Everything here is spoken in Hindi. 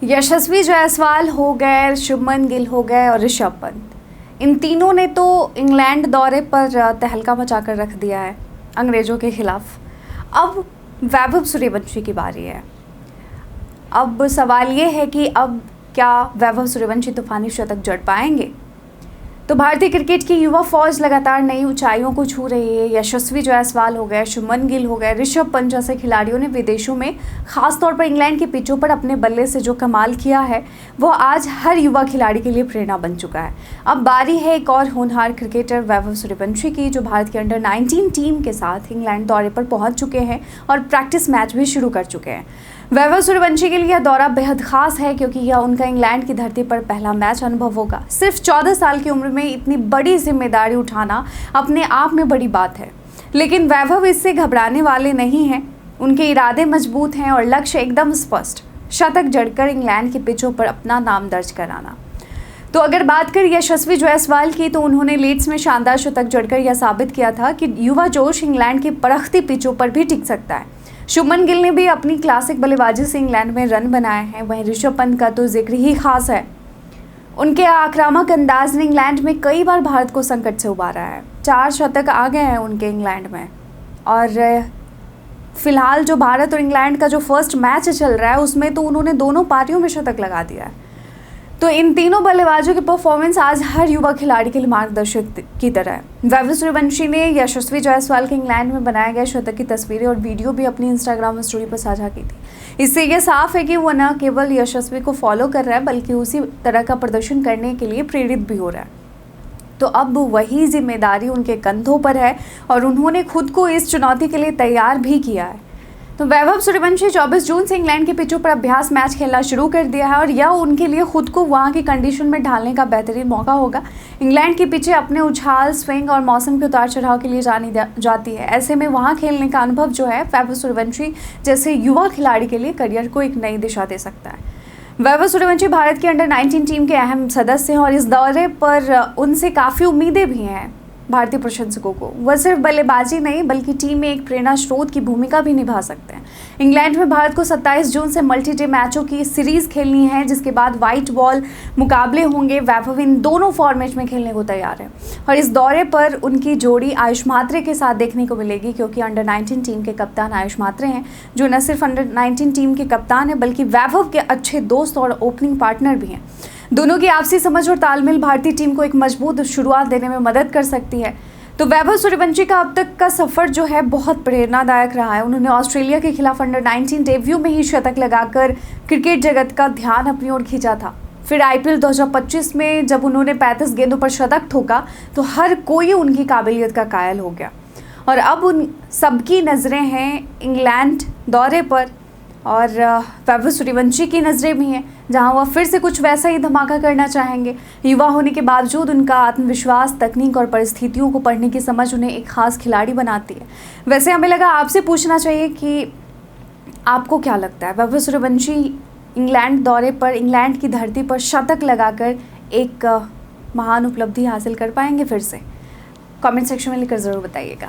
यशस्वी जायसवाल हो गए, शुभमन गिल हो गए और ऋषभ पंत। इन तीनों ने तो इंग्लैंड दौरे पर तहलका मचाकर रख दिया है अंग्रेज़ों के खिलाफ। अब वैभव सूर्यवंशी की बारी है। अब सवाल ये है कि अब क्या वैभव सूर्यवंशी तूफानी शतक जड़ पाएंगे? तो भारतीय क्रिकेट की युवा फौज लगातार नई ऊंचाइयों को छू रही है। यशस्वी जायसवाल हो गए, शुभमन गिल हो गए, ऋषभ पंत जैसे खिलाड़ियों ने विदेशों में खासतौर पर इंग्लैंड की पिचों पर अपने बल्ले से जो कमाल किया है वो आज हर युवा खिलाड़ी के लिए प्रेरणा बन चुका है। अब बारी है एक और होनहार क्रिकेटर वैभव सूर्यवंशी की, जो भारत के अंडर 19 टीम के साथ इंग्लैंड दौरे पर पहुंच चुके हैं और प्रैक्टिस मैच भी शुरू कर चुके हैं। वैभव सूर्यवंशी के लिए यह दौरा बेहद खास है क्योंकि यह उनका इंग्लैंड की धरती पर पहला मैच अनुभव होगा। सिर्फ 14 साल की उम्र में इतनी बड़ी जिम्मेदारी उठाना अपने आप में बड़ी बात है, लेकिन वैभव इससे घबराने वाले नहीं हैं। उनके इरादे मजबूत हैं और लक्ष्य एकदम स्पष्ट, शतक जड़कर इंग्लैंड की पिचों पर अपना नाम दर्ज कराना। तो अगर बात करें यशस्वी जायसवाल की, तो उन्होंने लीड्स में शानदार शतक जड़कर यह साबित किया था कि युवा जोश इंग्लैंड की परखती पिचों पर भी टिक सकता है। शुभमन गिल ने भी अपनी क्लासिक बल्लेबाजी से इंग्लैंड में रन बनाए हैं। वहीं ऋषभ पंत का तो जिक्र ही खास है। उनके आक्रामक अंदाज ने इंग्लैंड में कई बार भारत को संकट से उबारा है। 4 शतक आ गए हैं उनके इंग्लैंड में, और फिलहाल जो भारत और इंग्लैंड का जो फर्स्ट मैच चल रहा है उसमें तो उन्होंने दोनों पारियों में शतक लगा दिया है। तो इन तीनों बल्लेबाजों की परफॉर्मेंस आज हर युवा खिलाड़ी के लिए मार्गदर्शक की तरह है। वैभव सूर्यवंशी ने यशस्वी जायसवाल के इंग्लैंड में बनाए गए शतक की तस्वीरें और वीडियो भी अपनी इंस्टाग्राम स्टोरी पर साझा की थी। इससे यह साफ है कि वो न केवल यशस्वी को फॉलो कर रहा है बल्कि उसी तरह का प्रदर्शन करने के लिए प्रेरित भी हो रहा है। तो अब वही जिम्मेदारी उनके कंधों पर है और उन्होंने खुद को इस चुनौती के लिए तैयार भी किया है। तो वैभव सूर्यवंशी 24 जून से इंग्लैंड के पिचों पर अभ्यास मैच खेलना शुरू कर दिया है और यह उनके लिए खुद को वहां की कंडीशन में ढालने का बेहतरीन मौका होगा। इंग्लैंड की पिचें अपने उछाल, स्विंग और मौसम के उतार चढ़ाव के लिए जानी जाती है। ऐसे में वहां खेलने का अनुभव जो है वैभव सूर्यवंशी जैसे युवा खिलाड़ी के लिए करियर को एक नई दिशा दे सकता है। वैभव सूर्यवंशी भारत की अंडर 19 टीम के अहम सदस्य हैं और इस दौरे पर उनसे काफ़ी उम्मीदें भी हैं भारतीय प्रशंसकों को। वह सिर्फ बल्लेबाजी नहीं बल्कि टीम में एक प्रेरणा स्रोत की भूमिका भी निभा सकते हैं। इंग्लैंड में भारत को 27 जून से मल्टी डे मैचों की सीरीज खेलनी है, जिसके बाद वाइट बॉल मुकाबले होंगे। वैभव इन दोनों फॉर्मेट में खेलने को तैयार है और इस दौरे पर उनकी जोड़ी आयुष मात्रे के साथ देखने को मिलेगी, क्योंकि अंडर 19 टीम के कप्तान आयुष मात्रे हैं, जो न सिर्फ अंडर 19 टीम के कप्तान हैं बल्कि वैभव के अच्छे दोस्त और ओपनिंग पार्टनर भी हैं। दोनों की आपसी समझ और तालमेल भारतीय टीम को एक मजबूत शुरुआत देने में मदद कर सकती है। तो वैभव सूर्यवंशी का अब तक का सफ़र जो है बहुत प्रेरणादायक रहा है। उन्होंने ऑस्ट्रेलिया के खिलाफ अंडर 19 डेब्यू में ही शतक लगाकर क्रिकेट जगत का ध्यान अपनी ओर खींचा था। फिर IPL 2025 में जब उन्होंने 35 गेंदों पर शतक ठोका तो हर कोई उनकी काबिलियत का कायल हो गया। और अब उन सबकी नज़रें हैं इंग्लैंड दौरे पर, और वैभव सूर्यवंशी की नज़रें भी हैं जहां वह फिर से कुछ वैसा ही धमाका करना चाहेंगे। युवा होने के बावजूद उनका आत्मविश्वास, तकनीक और परिस्थितियों को पढ़ने की समझ उन्हें एक खास खिलाड़ी बनाती है। वैसे हमें लगा आपसे पूछना चाहिए कि आपको क्या लगता है, वैभव सूर्यवंशी इंग्लैंड दौरे पर, इंग्लैंड की धरती पर शतक लगाकर एक महान उपलब्धि हासिल कर पाएंगे फिर से? कमेंट सेक्शन में लिखकर ज़रूर बताइएगा।